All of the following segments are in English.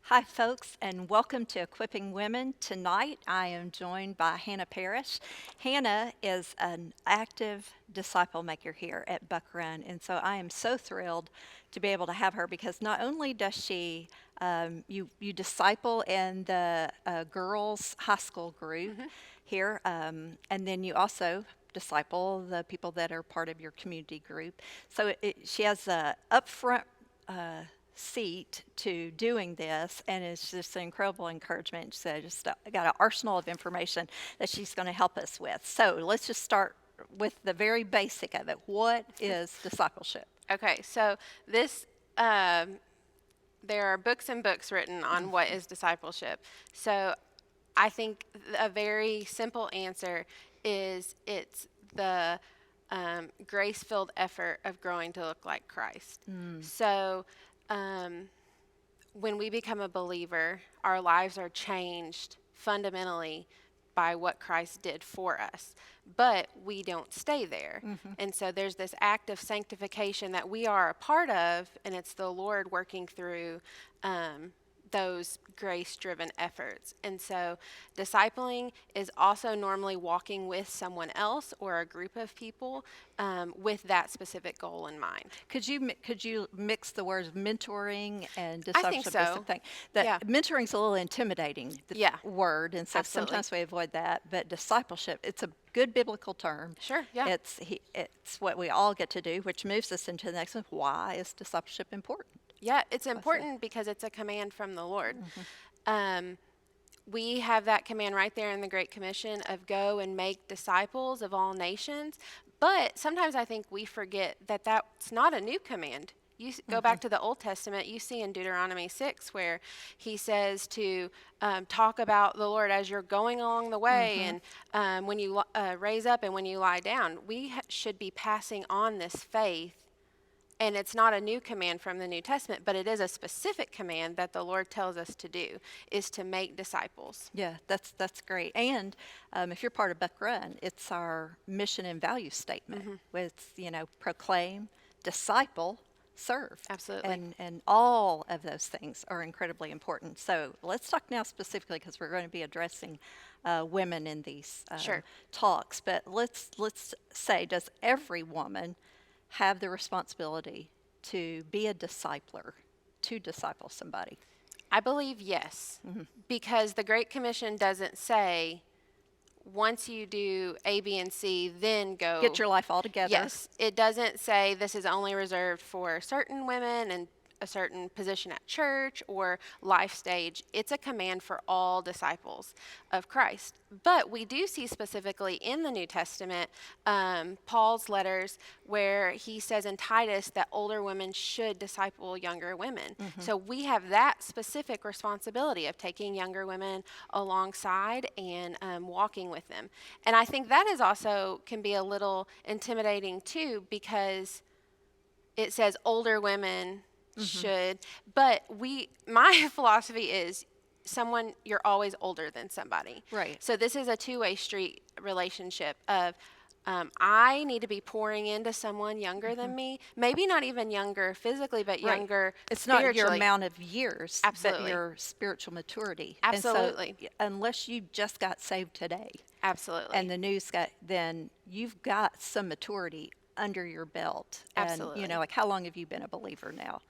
Hi, folks, and welcome to Equipping Women. Tonight, I am joined by Hannah Parrish. Hannah is an active disciple maker here at Buck Run, and so I am so thrilled to be able to have her because not only does she you disciple in the girls' high school group here, and then you also disciple the people that are part of your community group. So she has a upfront seat to doing this, and it's just an incredible encouragement. So just got an arsenal of information that she's going to help us with. So let's just start with the very basic of it. What is discipleship? Okay, so this there are books and books written on what is discipleship. So I think a very simple answer is it's the grace-filled effort of growing to look like Christ. So um, when we become a believer, our lives are changed fundamentally by what Christ did for us. But we don't stay there. And so there's this act of sanctification that we are a part of, and it's the Lord working through those grace driven efforts. And so discipling is also normally walking with someone else or a group of people with that specific goal in mind. Could you mix the words mentoring and I think discipleship is the so. thing? Yeah. That mentoring's a little intimidating, the Yeah. word, and so Absolutely. sometimes we avoid that. But discipleship, it's a good biblical term. Sure. Yeah. It's what we all get to do, which moves us into the next one. Why is discipleship important? Yeah, it's I say. important because it's a command from the Lord. Um, we have that command right there in the Great Commission of go and make disciples of all nations. But sometimes I think we forget that that's not a new command. Go back to the Old Testament, you see in Deuteronomy 6 where he says to talk about the Lord as you're going along the way and when you raise up and when you lie down. We should be passing on this faith, and it's not a new command from the New Testament, but it is a specific command that the Lord tells us to do, is to make disciples. Yeah, that's great. And if you're part of Buck Run, it's our mission and value statement with proclaim, disciple, serve, Absolutely. and all of those things are incredibly important. So let's talk now specifically because we're going to be addressing women in these Sure. talks. But let's say, does every woman have the responsibility to be a discipler, to disciple somebody? I believe yes, because the Great Commission doesn't say once you do A, B, and C, then go. Get your life all together. Yes, it doesn't say this is only reserved for certain women and a certain position at church or life stage. It's a command for all disciples of Christ. But we do see specifically in the New Testament Paul's letters where he says in Titus that older women should disciple younger women. So we have that specific responsibility of taking younger women alongside and walking with them. And I think that is also can be a little intimidating too, because it says older women should, but my philosophy is you're always older than somebody. Right. So this is a two-way street relationship of I need to be pouring into someone younger than me, maybe not even younger physically, but Right. younger It's not your spiritually. amount of years, but Absolutely. your spiritual maturity. Absolutely. And so, unless you just got saved today Absolutely. and the news then you've got some maturity under your belt. And, Absolutely. like how long have you been a believer now?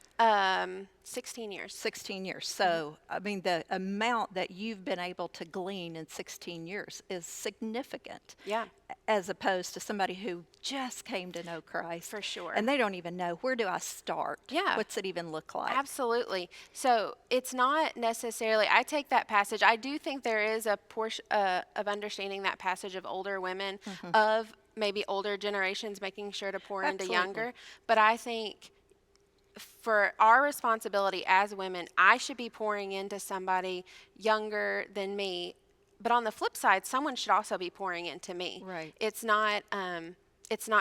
16 years. 16 years. So, I mean, the amount that you've been able to glean in 16 years is significant. Yeah. As opposed to somebody who just came to know Christ. For sure. And they don't even know, where do I start? Yeah. What's it even look like? Absolutely. So it's not necessarily, I take that passage. I do think there is a portion of understanding that passage of older women, of maybe older generations making sure to pour into Absolutely. younger. But I think for our responsibility as women, I should be pouring into somebody younger than me. But on the flip side, someone should also be pouring into me. Right. It's not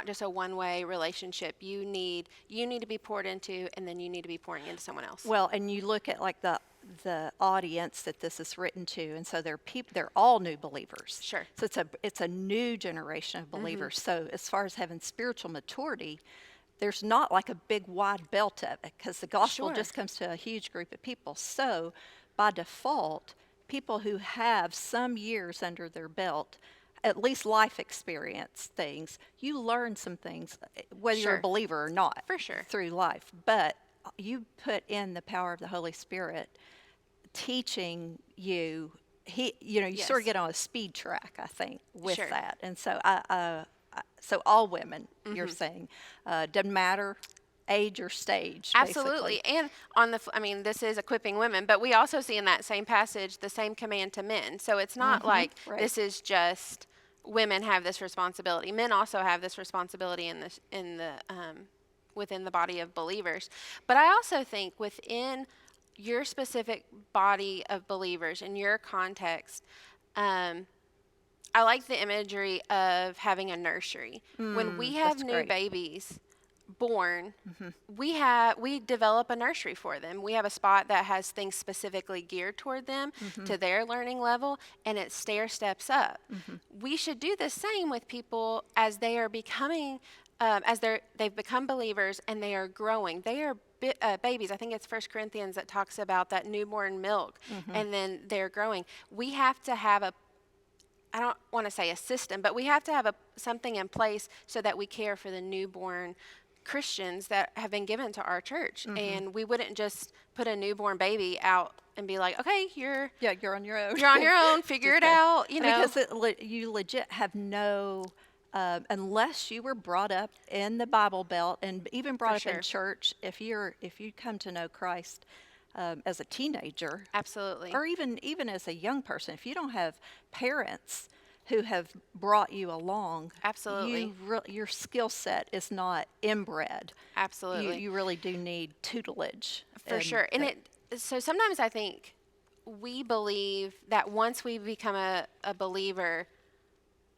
just a one-way relationship. You need to be poured into, and then you need to be pouring into someone else. Well, and you look at like the audience that this is written to, and so they're all new believers. Sure. So it's a new generation of believers. So as far as having spiritual maturity, there's not like a big wide belt of it because the gospel Sure. just comes to a huge group of people. So by default, people who have some years under their belt, at least life experience things, you learn some things, whether you're a Sure. believer or not, For sure. through life. But you put in the power of the Holy Spirit teaching you. You sort of Yes. get on a speed track, I think, with Sure. that. And so so all women, you're saying, doesn't matter age or stage, basically. Absolutely. And I mean, this is equipping women, but we also see in that same passage the same command to men. So it's not like Right. this is just women have this responsibility. Men also have this responsibility in the within the body of believers. But I also think within your specific body of believers in your context, um, I like the imagery of having a nursery. When we have That's new great. babies born, we develop a nursery for them. We have a spot that has things specifically geared toward them to their learning level, and it stair steps up. We should do the same with people as they are becoming, they've become believers and they are growing. They are babies. I think it's First Corinthians that talks about that newborn milk, and then they're growing. We have to have I don't want to say a system, but we have to have something in place so that we care for the newborn Christians that have been given to our church. And we wouldn't just put a newborn baby out and be like, okay, Yeah, you're on your own. you're on your own, figure Just it go. out, I mean, because you legit have no, unless you were brought up in the Bible Belt and even for brought up in sure. church. If you come to know Christ as a teenager, Absolutely. or even as a young person, if you don't have parents who have brought you along, Absolutely. your skill set is not inbred. Absolutely. You really do need tutelage. For sure. And so sometimes I think we believe that once we become a believer,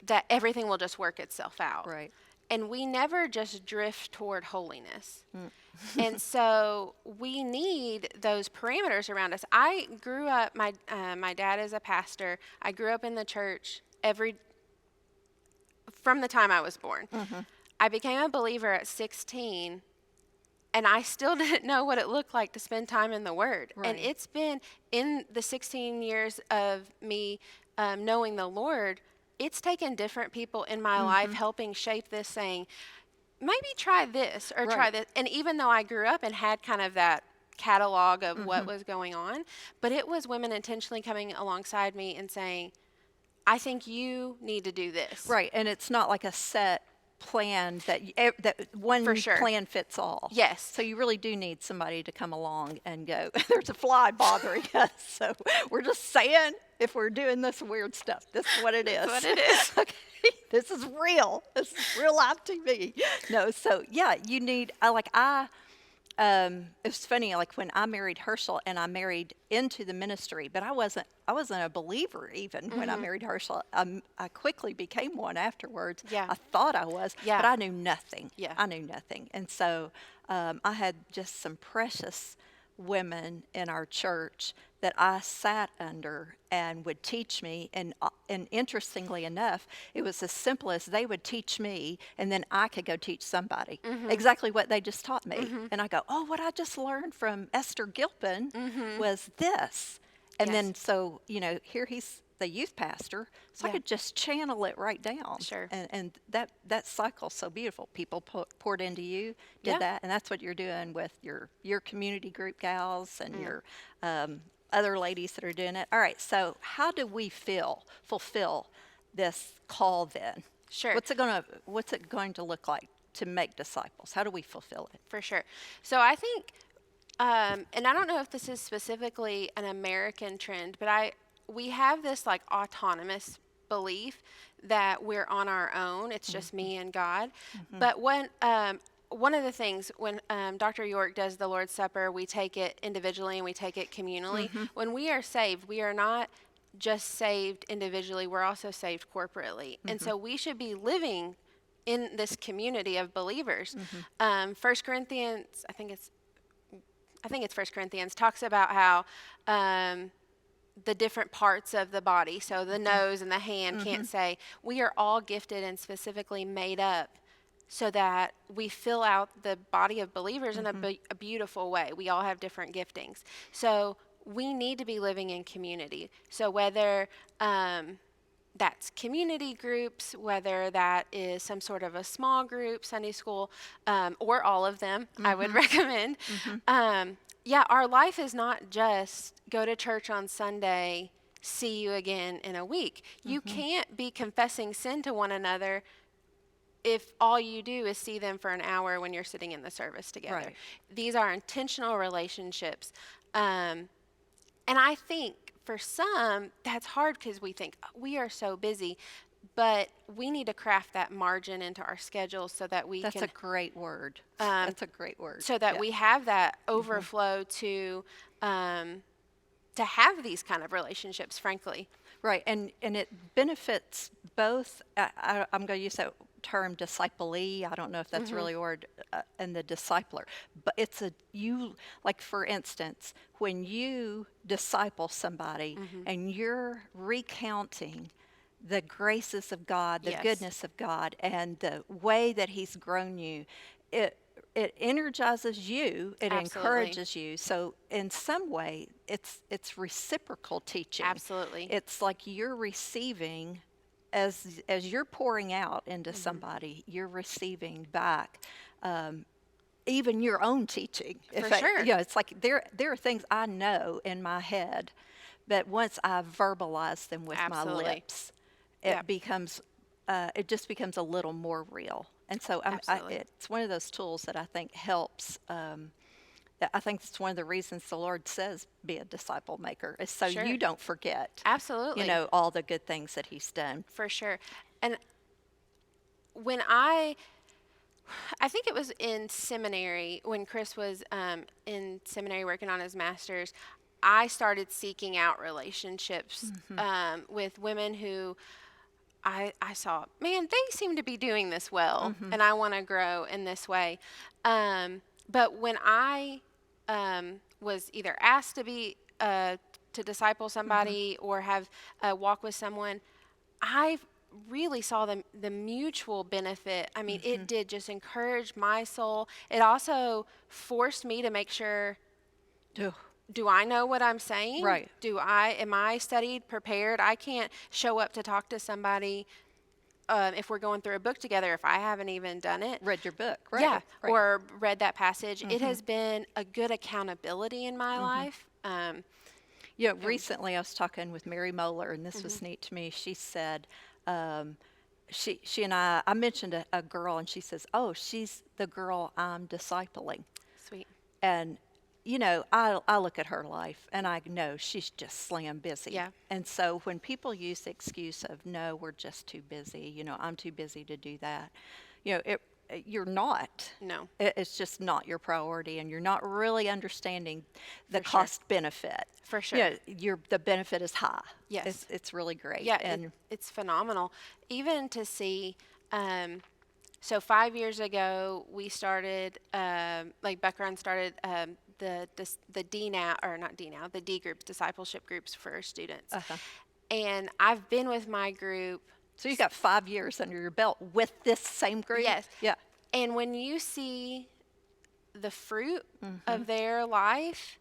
that everything will just work itself out. Right. And we never just drift toward holiness. And so we need those parameters around us. I grew up, my dad is a pastor. I grew up in the church from the time I was born. I became a believer at 16, and I still didn't know what it looked like to spend time in the Word. And Right. it's been in the 16 years of me knowing the Lord, it's taken different people in my life helping shape this, saying, maybe try this or try Right. this. And even though I grew up and had kind of that catalog of what was going on, but it was women intentionally coming alongside me and saying, I think you need to do this. Right, and it's not like a set plan that one For sure. plan fits all. Yes. So you really do need somebody to come along and go, there's a fly bothering us. So we're just saying, if we're doing this weird stuff, this is what it is. What it is. Okay, this is real. This is real life TV. No, so yeah, you need. It was funny, like when I married Herschel and I married into the ministry, but I wasn't a believer even when I married Herschel. I quickly became one afterwards. Yeah. I thought I was, Yeah. but I knew nothing. Yeah. I knew nothing. And so I had just some precious women in our church that I sat under and would teach me. And interestingly enough, it was as simple as they would teach me, and then I could go teach somebody exactly what they just taught me. And I go, oh, what I just learned from Esther Gilpin was this. And Yes. then so, here he's the youth pastor, so I Yeah. could just channel it right down. Sure. And that cycle's so beautiful. People poured into you, did Yeah. that, and that's what you're doing with your community group gals and your other ladies that are doing it. All right, so how do we fulfill this call then? Sure. What's it going to look like to make disciples? How do we fulfill it? For sure. So I think, and I don't know if this is specifically an American trend, but we have this like autonomous belief that we're on our own. It's just me and God. But one of the things when Dr. York does the Lord's Supper, we take it individually and we take it communally. When we are saved, we are not just saved individually, we're also saved corporately. And so we should be living in this community of believers. 1 Corinthians, I think it's 1 Corinthians, talks about how the different parts of the body, so the nose and the hand can't say, we are all gifted and specifically made up so that we fill out the body of believers in a beautiful way. We all have different giftings. So we need to be living in community. So whether that's community groups, whether that is some sort of a small group, Sunday school, or all of them, I would recommend. Yeah, our life is not just go to church on Sunday, see you again in a week. You can't be confessing sin to one another if all you do is see them for an hour when you're sitting in the service together. Right. These are intentional relationships. And I think for some, that's hard because we think we are so busy, but we need to craft that margin into our schedule so that we That's can, a great word. That's a great word. so that Yeah. we have that overflow to have these kind of relationships, frankly. Right, and it benefits both. I'm going to use that term disciplee. I don't know if that's really a word, and the discipler, but it's a you like for instance, when you disciple somebody and you're recounting the graces of God, the Yes. goodness of God, and the way that He's grown you, it energizes you, it Absolutely. encourages you. So in some way, it's reciprocal teaching. Absolutely. It's like you're receiving as you're pouring out into somebody, you're receiving back. Even your own teaching. For sure. It's like there are things I know in my head, but once I verbalize them with my Absolutely. lips, Yep. it just becomes a little more real. And so Absolutely. it's one of those tools that I think helps. That I think it's one of the reasons the Lord says be a disciple maker is so Sure. you don't forget, Absolutely. all the good things that He's done. For sure. And when I think it was in seminary when Chris was in seminary working on his master's, I started seeking out relationships with women who I saw, man, they seem to be doing this well, and I want to grow in this way. But when I was either asked to be to disciple somebody or have a walk with someone, I really saw the mutual benefit. I mean, it did just encourage my soul. It also forced me to make sure, Ugh. do I know what I'm saying? Right. Am I studied, prepared? I can't show up to talk to somebody if we're going through a book together if I haven't even done it. Read your book, right? Yeah, Right. or read that passage. It has been a good accountability in my life. Recently I was talking with Mary Moeller, and this was neat to me. She said, she and I mentioned a girl, and she says, "Oh, she's the girl I'm discipling." Sweet. And I look at her life, and I know she's just slam busy. Yeah. And so when people use the excuse of, "No, we're just too busy," I'm too busy to do that. You're not. No. It's just not your priority, and you're not really understanding the For sure. cost benefit. For sure. The benefit is high. Yes. It's really great. Yeah, And it's phenomenal. Even to see, so 5 years ago, we started, like Buck Run started the D now, or not D now, the D groups, discipleship groups for students. And I've been with my group. so you got 5 years under your belt with this same group. Yes. Yeah. And when you see the fruit of their life,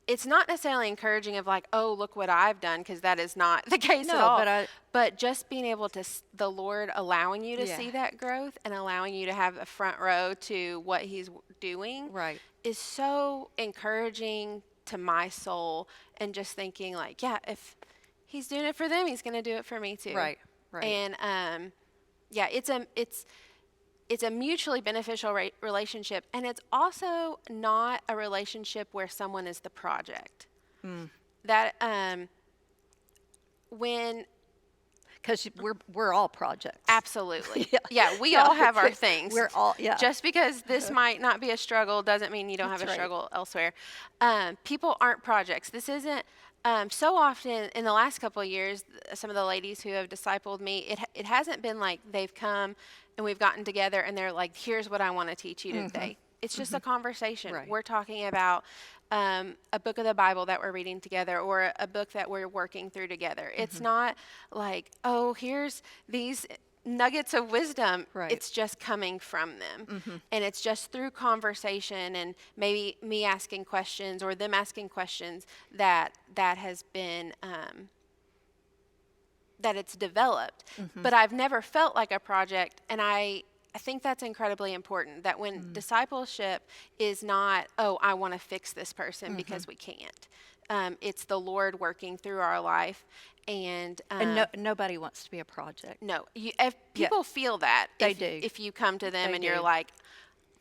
it's not necessarily encouraging of like, oh, look what I've done, because that is not the case at No, all. but just being able to, the Lord allowing you to Yeah. see that growth and allowing you to have a front row to what He's doing Right. is so encouraging to my soul. And just thinking like, yeah, if He's doing it for them, He's going to do it for me too. Right. Right. And yeah, it's a mutually beneficial relationship, and it's also not a relationship where someone is the project. That when Because we're all projects. absolutely, Yeah. yeah, we all have our things. We're all Just because this might not be a struggle doesn't mean you don't have That's a right. struggle elsewhere. People aren't projects. This isn't. So often in the last couple of years, some of the ladies who have discipled me, it hasn't been like they've come and we've gotten together and they're like, here's what I want to teach you today. It's just a conversation. Right. We're talking about a book of the Bible that we're reading together, or a book that we're working through together. It's not like, oh, here's these nuggets of wisdom, Right. it's just coming from them. And it's just through conversation and maybe me asking questions or them asking questions that has been that it's developed. But I've never felt like a project, and I think that's incredibly important, that when discipleship is not, oh, I want to fix this person because we can't. It's the Lord working through our life. And nobody wants to be a project. no, if people feel that, They do. if you come to them They and you're do. like,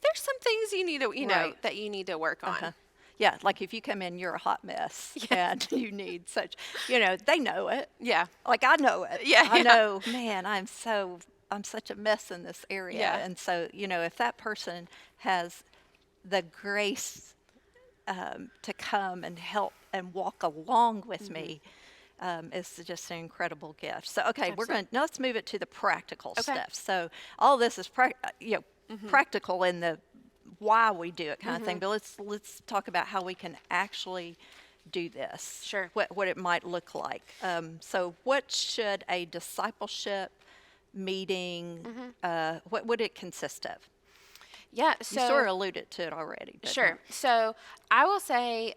there's some things you need to, Right. that you need to work on. Yeah, like if you come in, you're a hot mess, and you need such, they know it. Yeah. Like I know it. Yeah, I yeah. know, man, I'm such a mess in this area. Yeah. And so, if that person has the grace to come and help and walk along with me, is just an incredible gift. So, okay, now let's move it to the practical Okay. stuff. So, all this is practical in the why we do it kind of thing. But let's talk about how we can actually do this. Sure. What it might look like. So, what should a discipleship meeting? What would it consist of? Yeah. You So sort of alluded to it already. But sure. So I will say,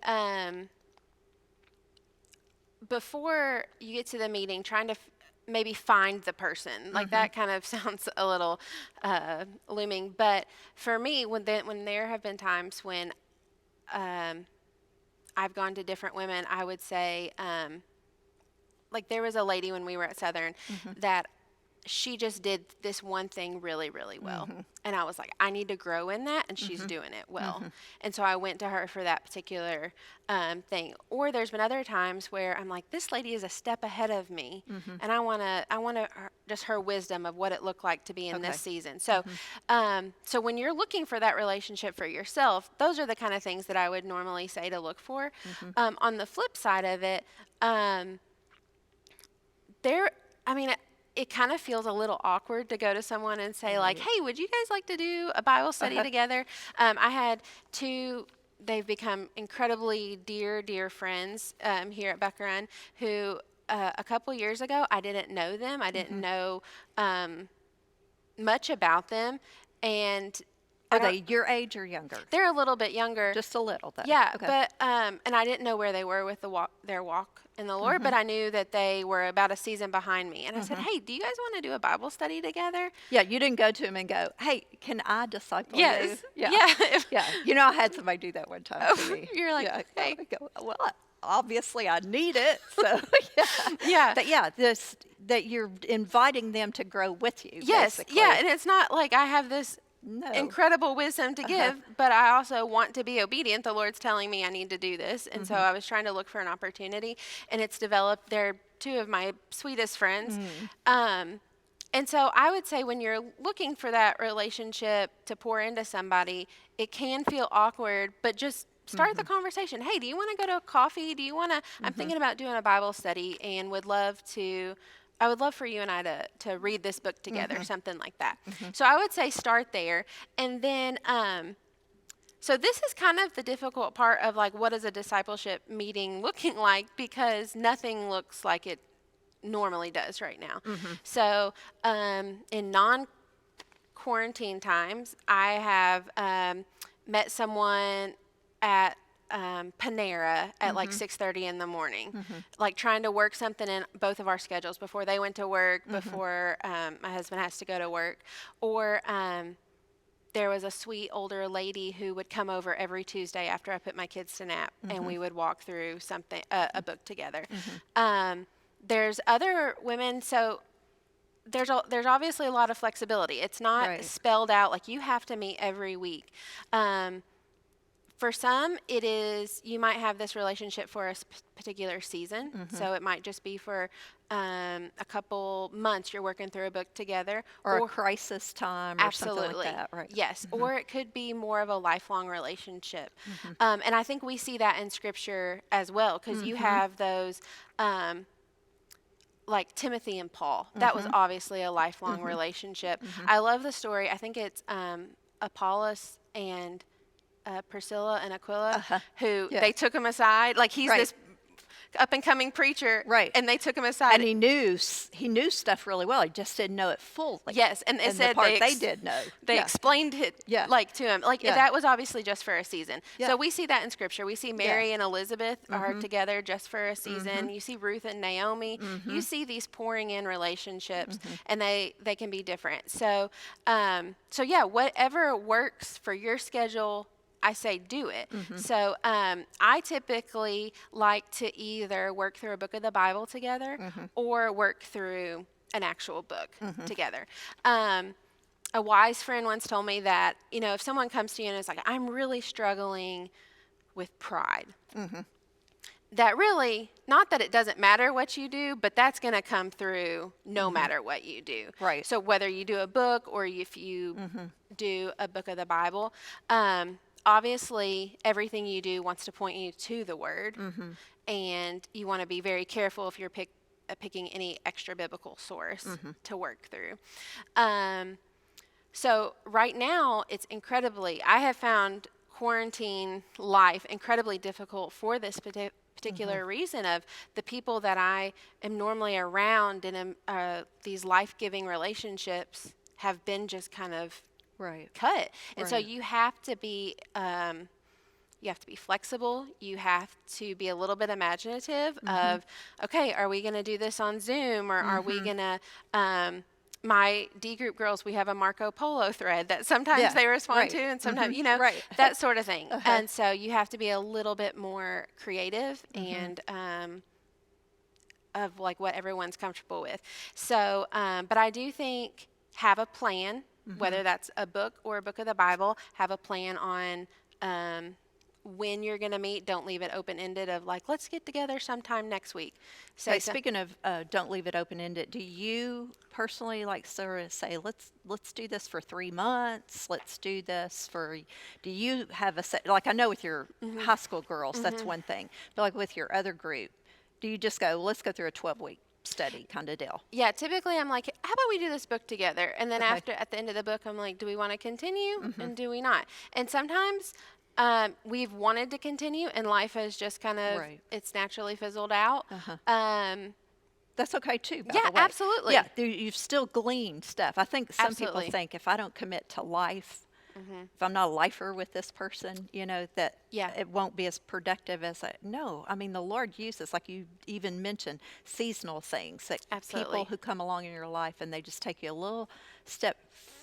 before you get to the meeting, trying to maybe find the person, like that kind of sounds a little looming. But for me, when there have been times when I've gone to different women, I would say, like there was a lady when we were at Southern that she just did this one thing really, really well. And I was like, I need to grow in that, and she's doing it well. And so I went to her for that particular thing. Or there's been other times where I'm like, this lady is a step ahead of me, and I want just her wisdom of what it looked like to be in this season. So, so when you're looking for that relationship for yourself, those are the kind of things that I would normally say to look for. On the flip side of it, it kind of feels a little awkward to go to someone and say like, hey, would you guys like to do a Bible study together? I had two, they've become incredibly dear friends here at Buck Run who a couple years ago, I didn't know them. I didn't know much about them. And are they your age or younger? They're a little bit younger. Just a little, though. Yeah, okay. but and I didn't know where they were with their walk in the Lord, but I knew that they were about a season behind me. And I said, hey, do you guys want to do a Bible study together? Yeah, you didn't go to him and go, hey, can I disciple yes. you? Yeah. Yeah. I had somebody do that one time to me. You're like, yeah, hey. I go, well, obviously I need it. So, yeah. That you're inviting them to grow with you. Yes. Basically. Yeah. And it's not like I have this incredible wisdom to give, but I also want to be obedient. The Lord's telling me I need to do this. And so I was trying to look for an opportunity, and it's developed. They're two of my sweetest friends. And so I would say when you're looking for that relationship to pour into somebody, it can feel awkward, but just start the conversation. Hey, do you want to go to a coffee? Do you want to, I'm thinking about doing a Bible study and I would love for you and I to read this book together, something like that. So I would say start there. And then, so this is kind of the difficult part of like, what is a discipleship meeting looking like? Because nothing looks like it normally does right now. So in non-quarantine times, I have met someone at Panera at like 6:30 in the morning, like trying to work something in both of our schedules before they went to work, before my husband has to go to work. Or there was a sweet older lady who would come over every Tuesday after I put my kids to nap, and we would walk through something, a book together. There's other women, so there's obviously a lot of flexibility. It's not spelled out like you have to meet every week. For some, it is, you might have this relationship for a particular season. So it might just be for a couple months you're working through a book together. Or a crisis time or something like that, right? Yes. Or it could be more of a lifelong relationship. And I think we see that in Scripture as well, because you have those, like Timothy and Paul. That was obviously a lifelong relationship. I love the story. I think it's Apollos and Priscilla and Aquila, who they took him aside. Like he's this up and coming preacher, Right. and they took him aside. And he knew stuff really well. He just didn't know it fully. Yes, and it and the said part they did know. they Yeah. explained it Yeah. like to him. Like Yeah. that was obviously just for a season. Yeah. So we see that in scripture. We see Mary Yeah. and Elizabeth are together just for a season. You see Ruth and Naomi. You see these pouring in relationships, and they can be different. So so yeah, whatever works for your schedule, I say do it. So I typically like to either work through a book of the Bible together or work through an actual book together. A wise friend once told me that, if someone comes to you and is like, I'm really struggling with pride, that really, not that it doesn't matter what you do, but that's going to come through no matter what you do. Right. So whether you do a book or if you do a book of the Bible, obviously everything you do wants to point you to the Word, and you want to be very careful if you're picking any extra biblical source to work through. So right now, I have found quarantine life incredibly difficult for this particular reason of the people that I am normally around in these life-giving relationships have been just kind of cut. And so you have to be flexible. You have to be a little bit imaginative of, okay, are we going to do this on Zoom, or are we going to my D group girls, we have a Marco Polo thread that sometimes they respond to, and sometimes, that sort of thing. And so you have to be a little bit more creative and of like what everyone's comfortable with. So, but I do think have a plan, whether that's a book or a book of the Bible, have a plan on when you're going to meet. Don't leave it open-ended of like, let's get together sometime next week. So speaking of don't leave it open-ended, do you personally like sort of say, let's do this for 3 months, let's do this for, do you have a set, like I know with your high school girls, that's one thing, but like with your other group, do you just go, let's go through a 12-week study kind of deal? Yeah, typically I'm like, how about we do this book together? And then at the end of the book, I'm like, do we want to continue and do we not? And sometimes we've wanted to continue and life has just kind of, it's naturally fizzled out. That's okay too, by yeah, the way. Absolutely. Yeah, you've still gleaned stuff. I think some people think if I don't commit to life, if I'm not a lifer with this person, that it won't be as productive as no. I mean, the Lord uses, like you even mentioned, seasonal things that people who come along in your life and they just take you a little step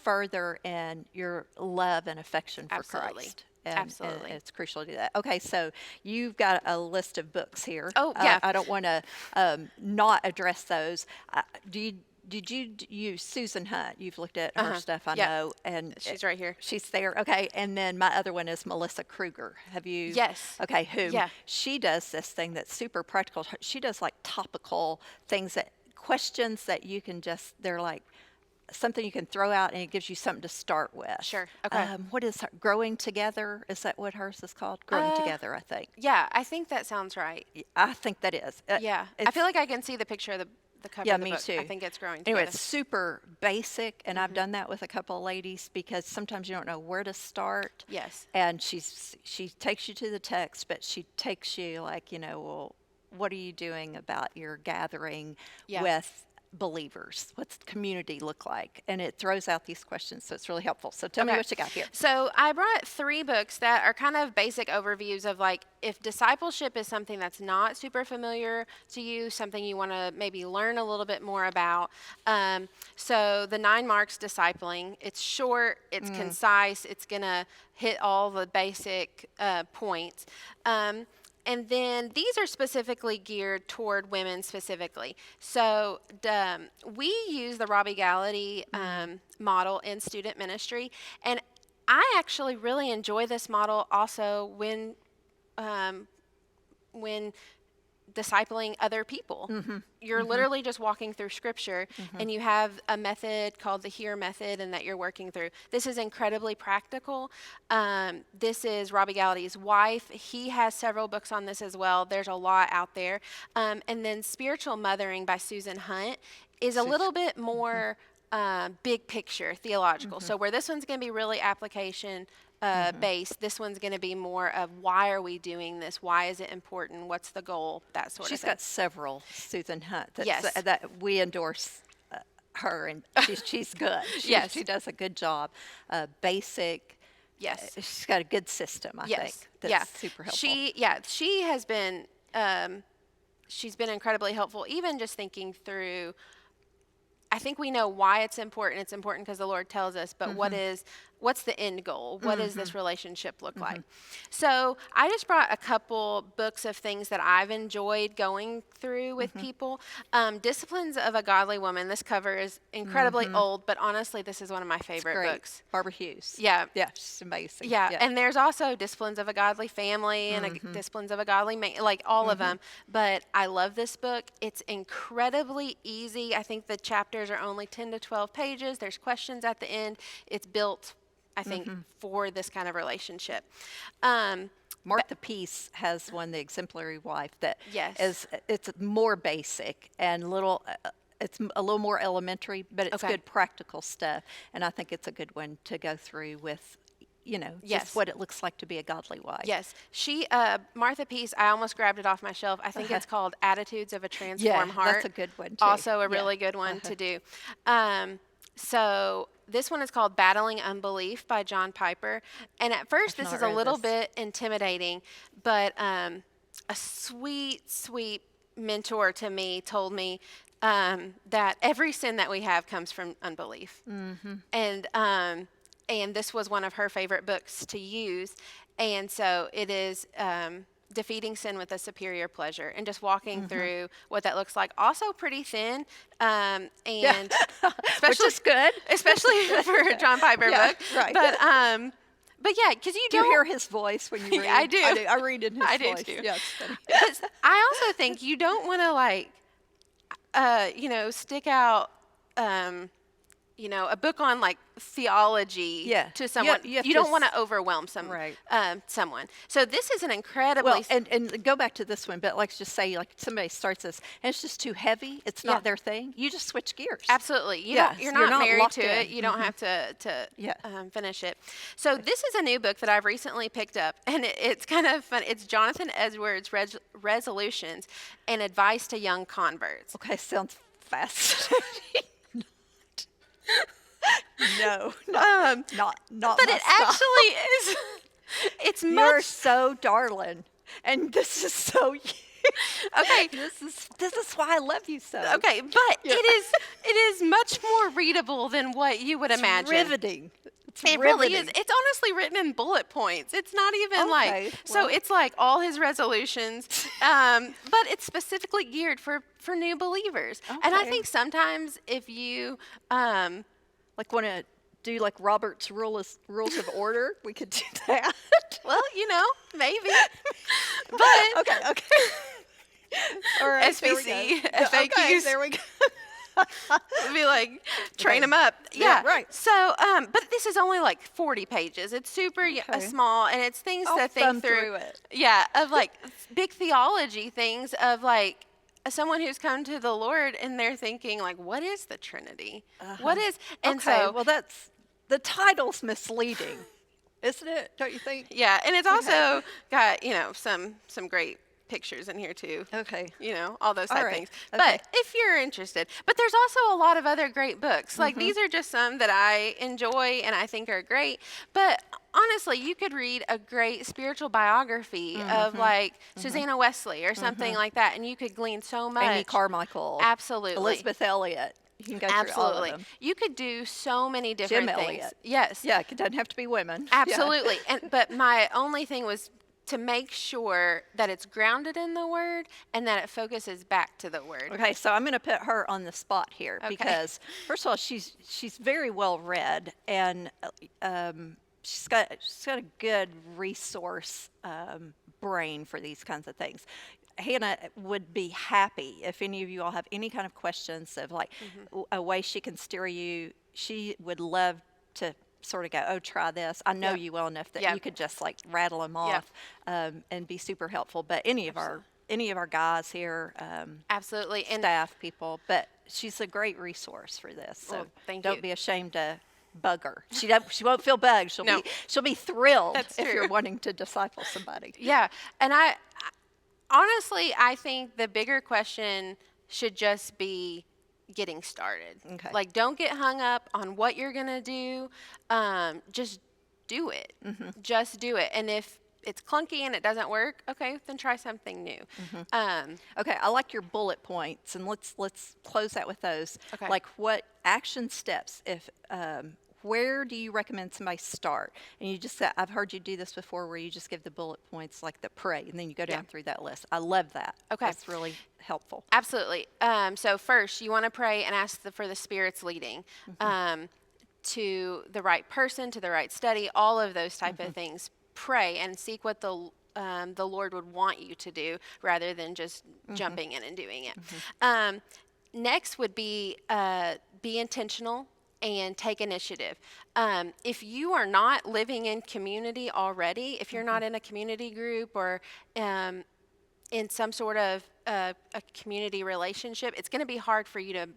further in your love and affection for Christ. And it's crucial to do that. Okay, so you've got a list of books here. Oh, yeah. I don't want to not address those. Did you use Susan Hunt? You've looked at her stuff, I know. And she's right here. She's there. Okay, and then my other one is Melissa Kruger. Have you? Yes. Okay, she does this thing that's super practical. She does like topical things, questions that you can just, they're like, something you can throw out and it gives you something to start with. Sure. Okay. What is Growing Together? Is that what hers is called? Growing Together, I think. Yeah, I think that sounds right. I think that is. Yeah. I feel like I can see the picture of the cover of the book. Me too. I think it's Growing Together. Anyway, it's super basic, and I've done that with a couple of ladies because sometimes you don't know where to start. Yes. And she takes you to the text, but she takes you like, well, what are you doing about your gathering with believers? What's community look like? And it throws out these questions, so it's really helpful. So tell me what you got here. So I brought 3 books that are kind of basic overviews of like, if discipleship is something that's not super familiar to you, something you want to maybe learn a little bit more about. So the 9 Marks Discipling, it's short, it's concise, it's going to hit all the basic points. And then these are specifically geared toward women specifically. So we use the Robbie Gallaty model in student ministry. And I actually really enjoy this model also when discipling other people. You're literally just walking through scripture and you have a method called the HEAR method and that you're working through. This is incredibly practical. This is Robbie Gallaty's wife. He has several books on this as well. There's a lot out there. And then Spiritual Mothering by Susan Hunt is a little bit more big picture, theological. So where this one's going to be really application, base. This one's going to be more of why are we doing this? Why is it important? What's the goal? That sort of She's thing. got several, Susan Hunt, Yes. that we endorse her, and she's good. Yes. She does a good job. Basic. Yes. She's got a good system, I think. That's Yeah. super helpful. She has been she's been incredibly helpful, even just thinking through. I think we know why it's important. It's important because the Lord tells us, but what's the end goal? What does this relationship look like? So I just brought a couple books of things that I've enjoyed going through with people. Disciplines of a Godly Woman. This cover is incredibly old, but honestly, this is one of my favorite Great. books. Barbara Hughes. Yeah. Yeah, she's amazing. Yeah, and there's also Disciplines of a Godly Family and Disciplines of a Godly Man, like all of them. But I love this book. It's incredibly easy. I think the chapters are only 10 to 12 pages. There's questions at the end. It's built, I think, for this kind of relationship. Martha Peace has one, The Exemplary Wife, that Yes. it's more basic and little. It's a little more elementary, but it's Okay. good practical stuff, and I think it's a good one to go through with, Yes. just what it looks like to be a godly wife. Yes, Martha Peace. I almost grabbed it off my shelf. I think it's called "Attitudes of a Transformed Heart." That's a good one too. Also, a really good one to do. So this one is called "Battling Unbelief" by John Piper. And at first, I've this not is a read little this. bit intimidating, but a sweet, sweet mentor to me told me that every sin that we have comes from unbelief. And this was one of her favorite books to use. And so it is Defeating Sin with a Superior Pleasure, and just walking through what that looks like. Also pretty thin, and Which is good. especially for a John Piper Yeah, book. right. But yeah, because you Do you don't hear his voice when you read? I do. I read in his I do voice. too. Yeah, it's funny. 'Cause I also think you don't want to stick out, a book on like theology Yeah. to someone. You have You to don't want to overwhelm Right. someone. So this is an incredibly Well, and go back to this one, but let's just say like somebody starts this and it's just too heavy. It's Yeah. not their thing. You just switch gears. Absolutely. Yes, You're you're not not married locked to it. in. You don't have to Yeah. finish it. So this is a new book that I've recently picked up, and it's kind of fun. It's Jonathan Edwards' Resolutions and Advice to Young Converts. Okay, sounds fascinating. No, not But my it style. actually is. It's You're much so darling, and this is so you. okay. This is why I love you so. Okay, but it is much more readable than what you would It's imagine. riveting. It really is. It's honestly written in bullet points. It's not even Okay, so well. it's like all his resolutions, but it's specifically geared for new believers. And I Okay. think sometimes if you, Like want to do like Robert's rules of order, we could do that. well, maybe, but Okay. All right. there we go. SBC, Yeah, okay, FAQs. there we go. it'd be like train Okay. them up. Yeah, right. So, but this is only like 40 pages. It's super Okay. small, and it's things I'll to thumb think through. through it. Yeah, of like big theology things of like someone who's come to the Lord and they're thinking like, what is the Trinity? What is? And Okay, so, well, that's the title's misleading, isn't it? Don't you think? yeah, and it's also got some great pictures in here too. Okay. All those type right. things. Okay. But if you're interested, but there's also a lot of other great books. Like these are just some that I enjoy and I think are great. But honestly, you could read a great spiritual biography of like Susanna Wesley or something like that, and you could glean so much. Amy Carmichael. Absolutely. Elizabeth Elliot. You can go through all of Absolutely. them. You could do so many different Jim things. Elliot. Yes. Yeah, it doesn't have to be women. Yeah. Absolutely. But my only thing was to make sure that it's grounded in the word and that it focuses back to the word. Okay, so I'm going to put her on the spot here Okay. because, first of all, she's very well read, and she's got a good resource brain for these kinds of things. Hannah would be happy if any of you all have any kind of questions of like a way she can steer you. She would love to sort of go, oh, try this. I know Yep. you well enough that Yep. you could just like rattle them Yep. off and be super helpful. But any of our guys here, Absolutely. And staff people, but she's a great resource for this. So Well, thank don't you. be ashamed to bug her. She won't feel bugged. No. She'll be thrilled That's if true. you're wanting to disciple somebody. Yeah. And honestly, I think the bigger question should just be getting started. Okay. Like, don't get hung up on what you're going to do. Just do it. Just do it. And if it's clunky and it doesn't work, okay, then try something new. Okay, I like your bullet points, and let's close out with those. Okay. Like, what action steps, if where do you recommend somebody start? And you just said, I've heard you do this before, where you just give the bullet points, like the pray, and then you go down through that list. I love that. Okay. That's really helpful. Absolutely. So first, you want to pray and ask for the Spirit's leading to the right person, to the right study, all of those type of things. Pray and seek what the Lord would want you to do, rather than just jumping in and doing it. Next would be intentional and take initiative. If you are not living in community already, if you're not in a community group or in some sort of a community relationship, it's going to be hard for you to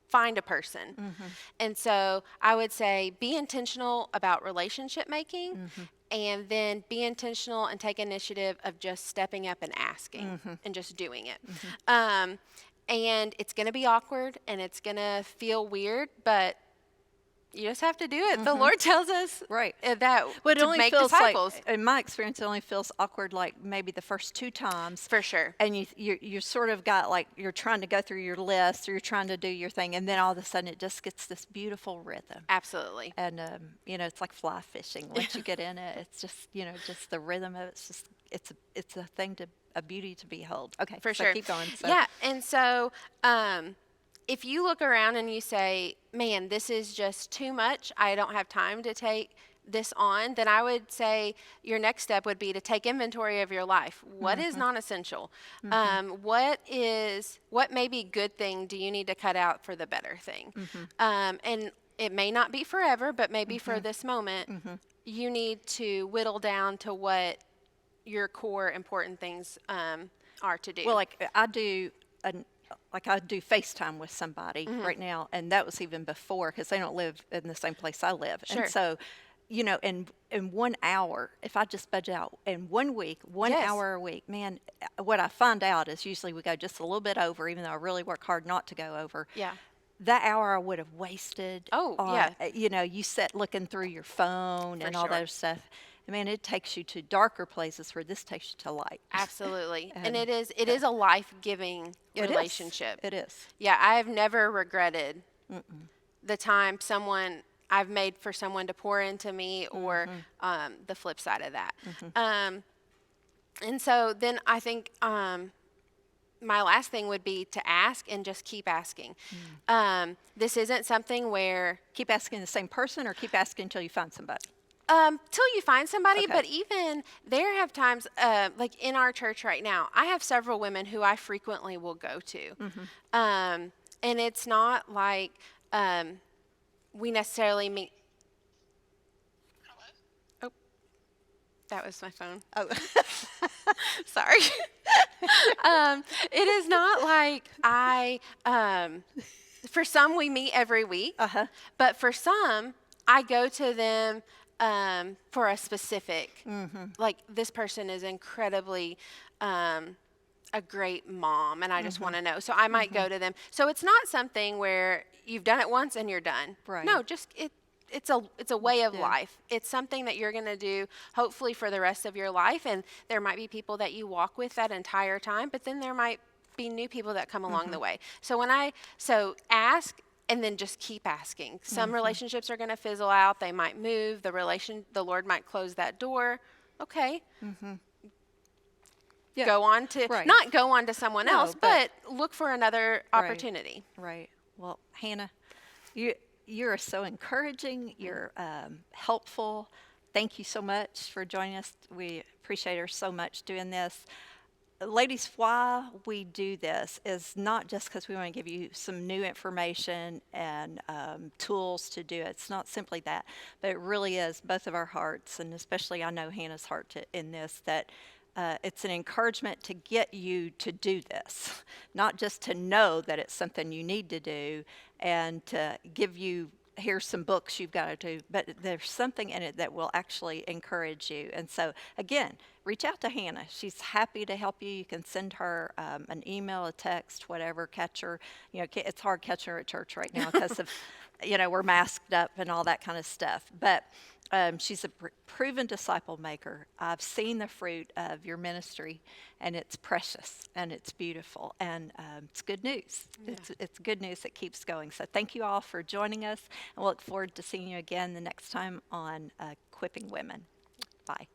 find a person. And so I would say be intentional about relationship making, and then be intentional and take initiative of just stepping up and asking and just doing it. And it's going to be awkward and it's going to feel weird, but you just have to do it. The Lord tells us Right. that But it to only make feels disciples. like, in my experience, it only feels awkward like maybe the first 2 times. For sure. And you sort of got like, you're trying to go through your list, or you're trying to do your thing, and then all of a sudden it just gets this beautiful rhythm. Absolutely. And it's like fly fishing. Once you get in it, it's just just the rhythm of it's just it's a thing a beauty to behold. Okay, For so sure. keep going. So. Yeah, and so if you look around and you say, man, this is just too much, I don't have time to take this on, then I would say your next step would be to take inventory of your life. What is non-essential? What maybe good thing do you need to cut out for the better thing? And it may not be forever, but maybe for this moment, you need to whittle down to what your core important things are to do. Well, like I do FaceTime with somebody right now, and that was even before, because they don't live in the same place I live. Sure. And so, in 1 hour, if I just budget out in 1 week, 1 Yes. hour a week, man, what I find out is usually we go just a little bit over, even though I really work hard not to go over. Yeah. That hour I would have wasted. Oh, on, yeah. You sit looking through your phone and all sure. that stuff. I mean, it takes you to darker places where this takes you to light. Absolutely. And And, it is a life-giving It is. relationship. It is. Yeah, I've never regretted the time I've made for someone to pour into me, or the flip side of that. And so then I think my last thing would be to ask and just keep asking. This isn't something where Keep asking the same person, or keep asking until you find somebody? till you find somebody, Okay. but even there have times, like in our church right now, I have several women who I frequently will go to. And it's not like we necessarily meet. Oh, that was my phone. Oh, Sorry. It is not like for some we meet every week, but for some I go to them for a specific, like this person is incredibly a great mom, and I just want to know. So I might go to them. So it's not something where you've done it once and you're done. Right. No, just it's a way of Yeah. life. It's something that you're going to do hopefully for the rest of your life, and there might be people that you walk with that entire time, but then there might be new people that come along the way. So ask and then just keep asking. Some relationships are going to fizzle out. They might move. The Lord might close that door. Okay. Yeah. Go on to Right. not go on to someone No, else, but look for another opportunity. Right. Well, Hannah, you're so encouraging. You're helpful. Thank you so much for joining us. We appreciate her so much doing this. Ladies, why we do this is not just because we want to give you some new information and tools to do it. It's not simply that, but it really is both of our hearts, and especially I know Hannah's heart in this, that it's an encouragement to get you to do this, not just to know that it's something you need to do, and to give you here's some books you've got to do, but there's something in it that will actually encourage you. And so, again, reach out to Hannah. She's happy to help you. You can send her an email, a text, whatever. Catch her. You know, it's hard catching her at church right now because of, we're masked up and all that kind of stuff. But she's a proven disciple maker. I've seen the fruit of your ministry, and it's precious and it's beautiful, and it's good news. Yeah. It's good news that keeps going. So thank you all for joining us, and we'll look forward to seeing you again the next time on Equipping Women. Bye.